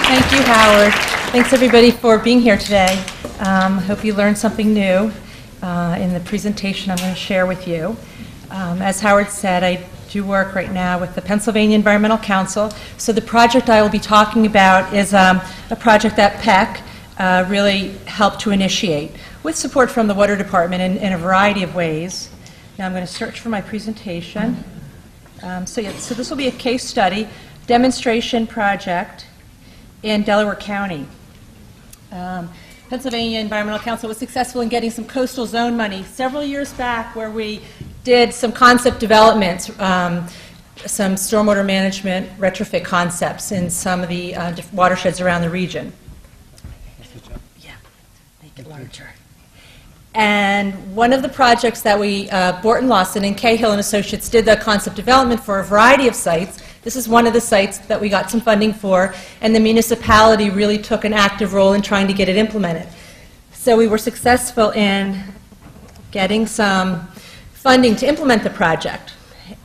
Thank you, Howard. Thanks, everybody, for being here today. I hope you learned something new in the presentation I'm going to share with you. As Howard said, I do work right now with the Pennsylvania Environmental Council. So the project I will be talking about is a project that PEC really helped to initiate, with support from the Water Department in a variety of ways. Now I'm going to search for my presentation. So this will be a case study, demonstration project in Delaware County. Pennsylvania Environmental Council was successful in getting some coastal zone money several years back, where we did some concept development, some stormwater management retrofit concepts in some of the watersheds around the region. Yeah, make it larger. And one of the projects that we, Borton Lawson and Cahill and Associates, did the concept development for a variety of sites. This is one of the sites that we got some funding for, and the municipality really took an active role in trying to get it implemented. So we were successful in getting some funding to implement the project.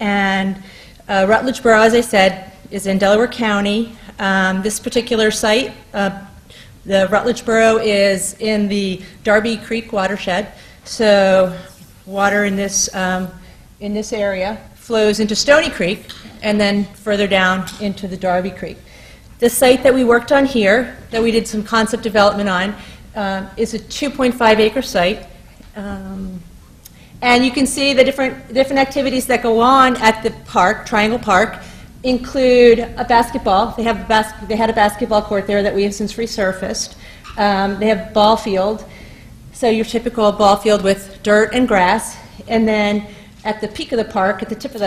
And Rutledge Borough, as I said, is in Delaware County. This particular site, the Rutledge Borough, is in the Darby Creek watershed. So water in this area flows into Stony Creek and then further down into the Darby Creek. The site that we worked on here, that we did some concept development on, is a 2.5 acre site. And you can see the different activities that go on at the park, Triangle Park, include a basketball. They had a basketball court there that we have since resurfaced. They have a ball field, so your typical ball field with dirt and grass. And then at the peak of the park, at the tip of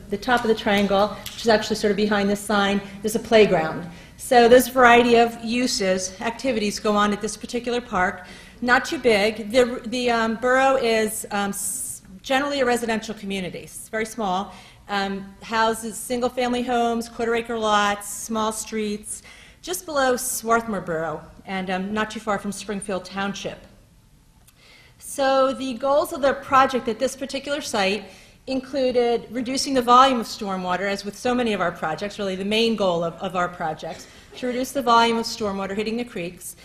the top of the triangle, which is actually sort of behind this sign, there's a playground. So there's a variety of uses, activities go on at this particular park. Not too big. The borough is generally a residential community. It's very small. Houses single-family homes, quarter-acre lots, small streets, just below Swarthmore Borough, and not too far from Springfield Township. So the goals of the project at this particular site included reducing the volume of stormwater, as with so many of our projects, really the main goal of our projects, to reduce the volume of stormwater hitting the creeks,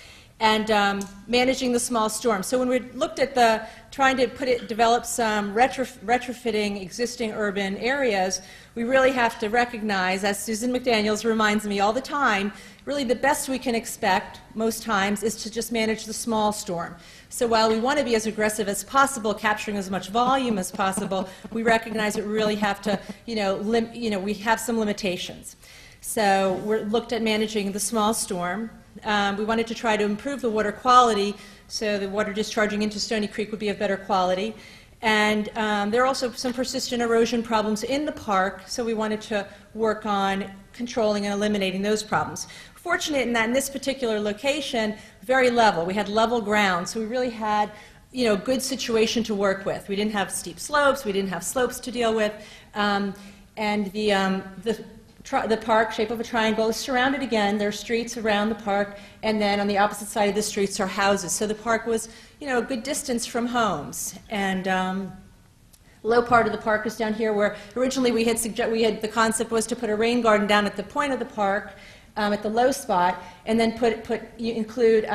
and managing the small storms. So when we looked at trying to develop some retrofitting existing urban areas, we really have to recognize, as Susan McDaniels reminds me all the time, really the best we can expect most times is to just manage the small storm. So while we want to be as aggressive as possible, capturing as much volume as possible, we recognize that we really have to, we have some limitations. So we looked at managing the small storm. We wanted to try to improve the water quality, so the water discharging into Stony Creek would be of better quality. And there are also some persistent erosion problems in the park, so we wanted to work on controlling and eliminating those problems. Fortunate in that in this particular location, very level. We had level ground, so we really had a good situation to work with. We didn't have steep slopes, we didn't have slopes to deal with, and the park, shape of a triangle, is surrounded again. There are streets around the park, and then on the opposite side of the streets are houses. So the park was, a good distance from homes. And low part of the park is down here, where originally the concept was to put a rain garden down at the point of the park, at the low spot, and then include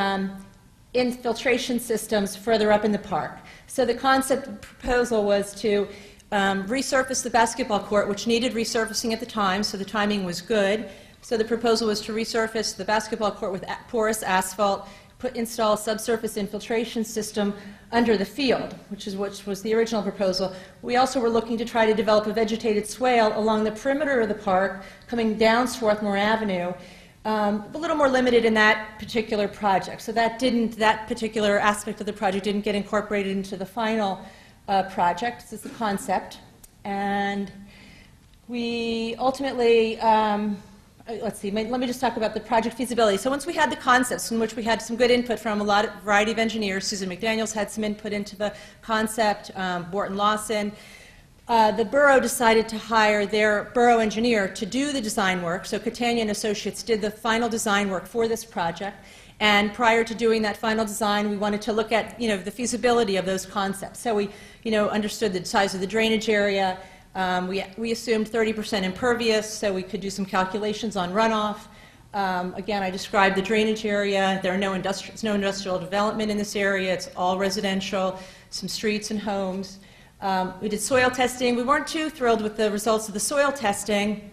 infiltration systems further up in the park. So the concept proposal was to resurface the basketball court, which needed resurfacing at the time, so the timing was good. So the proposal was to resurface the basketball court with porous asphalt, install a subsurface infiltration system under the field, which was the original proposal. We also were looking to try to develop a vegetated swale along the perimeter of the park, coming down Swarthmore Avenue, a little more limited in that particular project. So that particular aspect of the project didn't get incorporated into the final project. This is the concept, and we ultimately, let me just talk about the project feasibility. So once we had the concepts, in which we had some good input from variety of engineers, Susan McDaniels had some input into the concept, Borton Lawson, the borough decided to hire their borough engineer to do the design work. So Catania and Associates did the final design work for this project. And prior to doing that final design, we wanted to look at, the feasibility of those concepts. So we, understood the size of the drainage area. We assumed 30% impervious, so we could do some calculations on runoff. Again, I described the drainage area. There are no industrial development in this area. It's all residential, some streets and homes. We did soil testing. We weren't too thrilled with the results of the soil testing.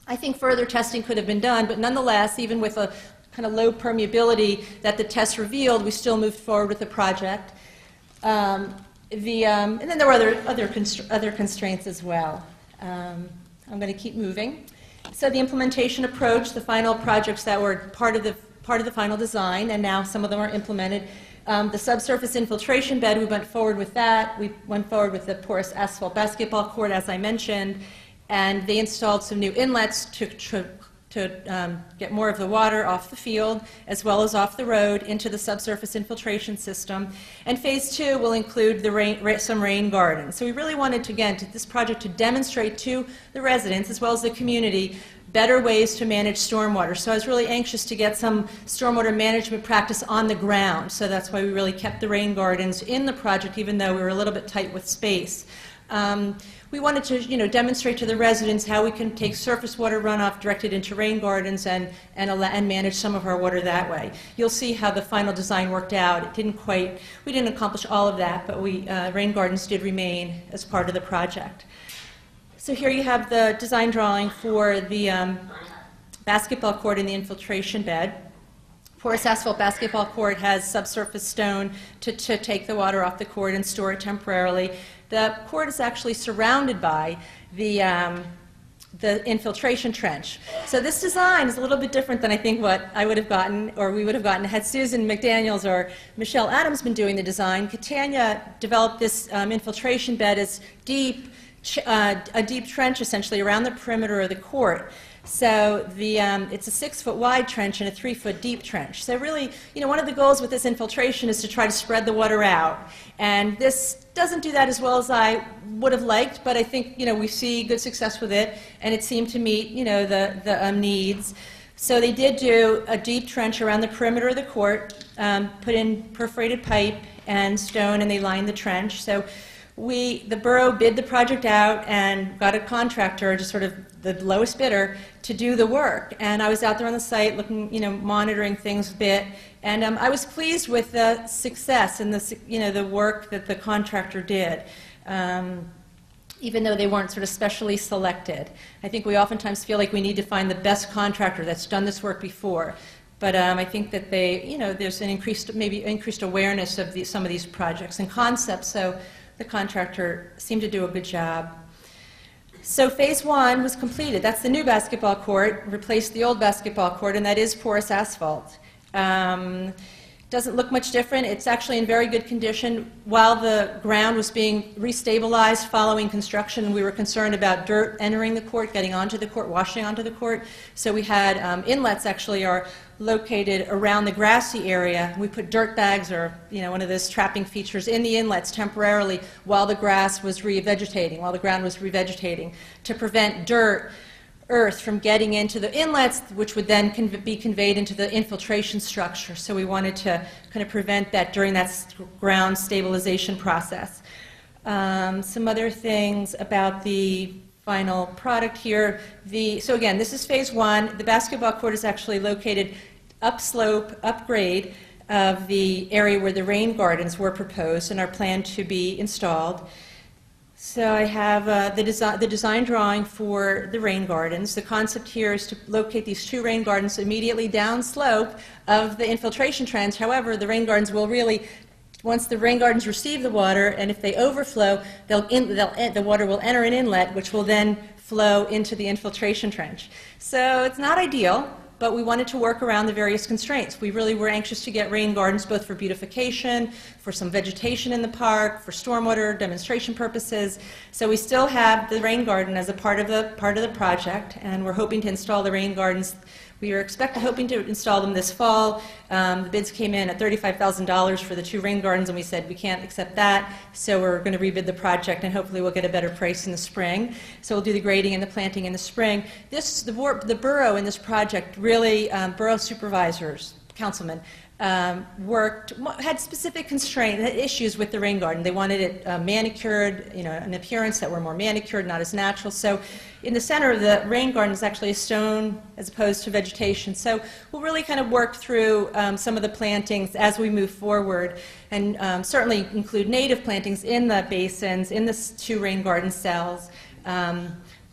I think further testing could have been done, but nonetheless, even with a kind of low permeability that the tests revealed, we still moved forward with the project. And then there were other constraints as well. I'm going to keep moving. So the implementation approach, the final projects that were part of the final design, and now some of them are implemented. The subsurface infiltration bed, we went forward with that. We went forward with the porous asphalt basketball court, as I mentioned, and they installed some new inlets to get more of the water off the field as well as off the road into the subsurface infiltration system. And phase 2 will include some rain gardens. So we really wanted to, again, this project to demonstrate to the residents as well as the community better ways to manage stormwater. So I was really anxious to get some stormwater management practice on the ground. So that's why we really kept the rain gardens in the project, even though we were a little bit tight with space. We wanted to, demonstrate to the residents how we can take surface water runoff directed into rain gardens and manage some of our water that way. You'll see how the final design worked out. We didn't accomplish all of that, but rain gardens did remain as part of the project. So here you have the design drawing for the basketball court in the infiltration bed. Porous asphalt basketball court has subsurface stone to take the water off the court and store it temporarily. The court is actually surrounded by the infiltration trench. So this design is a little bit different than I think what I would have gotten or we would have gotten had Susan McDaniels or Michelle Adams been doing the design. Catania developed this infiltration bed as a deep trench essentially around the perimeter of the court. So it's a 6-foot wide trench and a 3-foot deep trench. So really, one of the goals with this infiltration is to try to spread the water out. And this doesn't do that as well as I would have liked, but I think, we see good success with it, and it seemed to meet, the needs. So they did do a deep trench around the perimeter of the court, put in perforated pipe and stone, and they lined the trench. So the borough bid the project out and got a contractor, just sort of the lowest bidder, to do the work. And I was out there on the site looking, monitoring things a bit, and I was pleased with the success and the work that the contractor did, even though they weren't sort of specially selected. I think we oftentimes feel like we need to find the best contractor that's done this work before. But I think that there's an increased awareness of some of these projects and concepts. So the contractor seemed to do a good job. So phase 1 was completed. That's the new basketball court, replaced the old basketball court, and that is porous asphalt. Doesn't look much different. It's actually in very good condition. While the ground was being restabilized following construction, we were concerned about dirt entering the court, getting onto the court, washing onto the court. So we had inlets actually are located around the grassy area. We put dirt bags or one of those trapping features in the inlets temporarily while the grass was revegetating, while the ground was revegetating, to prevent earth from getting into the inlets, which would then be conveyed into the infiltration structure. So we wanted to kind of prevent that during that ground stabilization process. Some other things about the final product here. So again, this is phase 1. The basketball court is actually located upgrade of the area where the rain gardens were proposed and are planned to be installed. So I have the design drawing for the rain gardens. The concept here is to locate these 2 rain gardens immediately downslope of the infiltration trench. However, the rain gardens will really, once the rain gardens receive the water, and if they overflow, the water will enter an inlet, which will then flow into the infiltration trench. So it's not ideal, but we wanted to work around the various constraints. We really were anxious to get rain gardens both for beautification, for some vegetation in the park, for stormwater demonstration purposes. So we still have the rain garden as a part of the project, and we're hoping to install the rain gardens. We are hoping to install them this fall. The bids came in at $35,000 for the 2 rain gardens, and we said we can't accept that, so we're going to rebid the project, and hopefully we'll get a better price in the spring. So we'll do the grading and the planting in the spring. The borough in this project really, borough supervisors, councilmen, had specific constraints, issues with the rain garden. They wanted it manicured, an appearance that were more manicured, not as natural. So in the center of the rain garden is actually a stone as opposed to vegetation. So we'll really kind of work through some of the plantings as we move forward, and certainly include native plantings in the basins, in the 2 rain garden cells.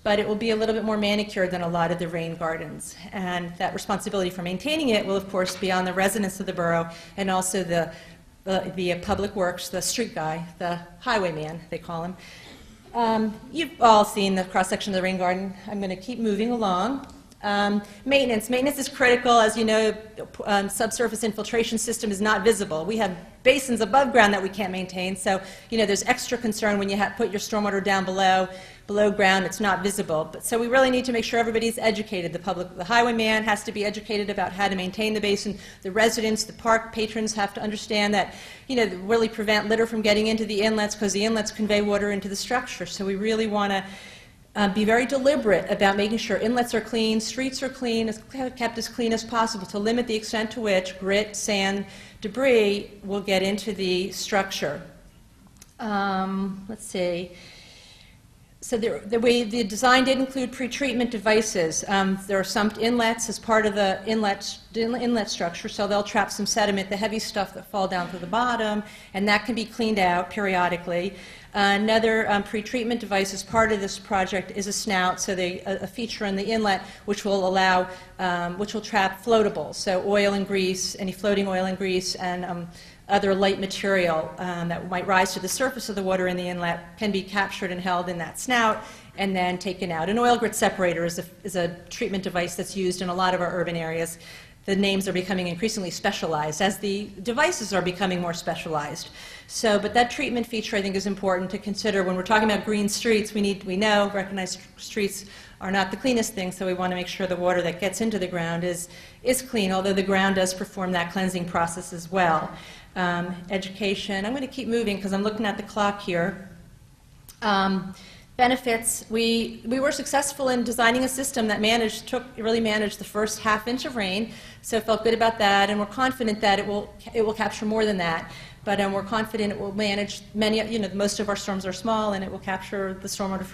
But it will be a little bit more manicured than a lot of the rain gardens. And that responsibility for maintaining it will, of course, be on the residents of the borough and also the public works, the street guy, the highwayman, they call him. You've all seen the cross-section of the rain garden. I'm going to keep moving along. Maintenance. Maintenance is critical. As you know, subsurface infiltration system is not visible. We have basins above ground that we can't maintain, so there's extra concern when you put your stormwater down below ground. It's not visible. So we really need to make sure everybody's educated. The highwayman has to be educated about how to maintain the basin. The residents, the park patrons have to understand that, really prevent litter from getting into the inlets, because the inlets convey water into the structure. So we really want to be very deliberate about making sure inlets are clean, streets are clean, kept as clean as possible, to limit the extent to which grit, sand, debris will get into the structure. Let's see. So the design did include pretreatment devices. There are some inlets as part of the inlet structure, so they'll trap some sediment, the heavy stuff that fall down to the bottom, and that can be cleaned out periodically. Another pretreatment device as part of this project is a snout, so a feature in the inlet which will allow, which will trap floatables, so oil and grease, any floating oil and grease, and other light material that might rise to the surface of the water in the inlet can be captured and held in that snout and then taken out. An oil grit separator is a treatment device that's used in a lot of our urban areas. The names are becoming increasingly specialized as the devices are becoming more specialized. But that treatment feature, I think, is important to consider when we're talking about green streets. We recognize streets are not the cleanest thing, so we want to make sure the water that gets into the ground is clean, although the ground does perform that cleansing process as well. Education. I'm going to keep moving because I'm looking at the clock here. Benefits. We were successful in designing a system that really managed the first half-inch of rain, so I felt good about that, and we're confident that it will capture more than that. But we're confident it will manage most of our storms are small, and it will capture the stormwater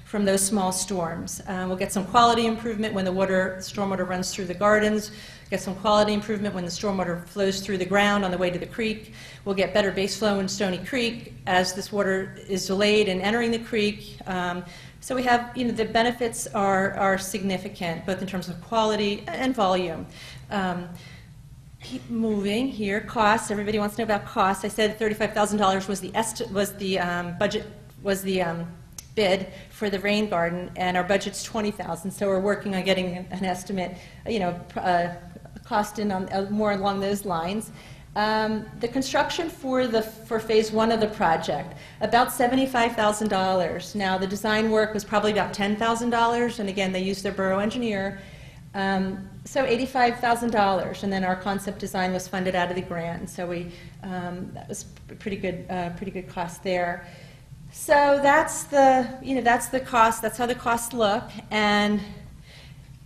from those small storms. We'll get some quality improvement when the stormwater runs through the gardens. Get some quality improvement when the stormwater flows through the ground on the way to the creek. We'll get better base flow in Stony Creek as this water is delayed in entering the creek. So we have, the benefits are significant, both in terms of quality and volume. Keep moving here. Costs. Everybody wants to know about costs. I said $35,000 was the bid for the rain garden, and our budget's $20,000. So we're working on getting an estimate, cost in on more along those lines. The construction for phase 1 of the project, about $75,000. Now the design work was probably about $10,000, and again they used their borough engineer. So $85,000, and then our concept design was funded out of the grant. So that was pretty good cost there. So that's the cost. That's how the costs look, and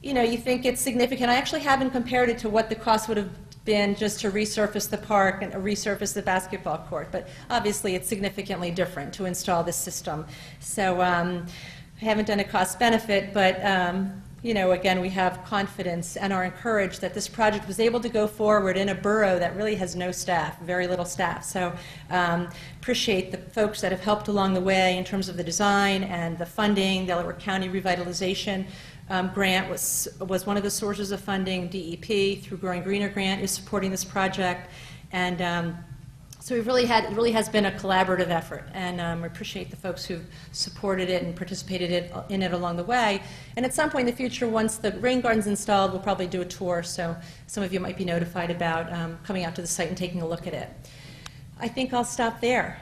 you think it's significant. I actually haven't compared it to what the cost would have been just to resurface the park and resurface the basketball court, but obviously it's significantly different to install this system. So I haven't done a cost benefit, but again, we have confidence and are encouraged that this project was able to go forward in a borough that really has no staff, very little staff. So appreciate the folks that have helped along the way in terms of the design and the funding. Delaware County Revitalization grant was one of the sources of funding. DEP, through Growing Greener grant, is supporting this project. And so it really has been a collaborative effort, and we appreciate the folks who've supported it and participated in it along the way. And at some point in the future, once the rain garden's installed, we'll probably do a tour, so some of you might be notified about coming out to the site and taking a look at it. I think I'll stop there.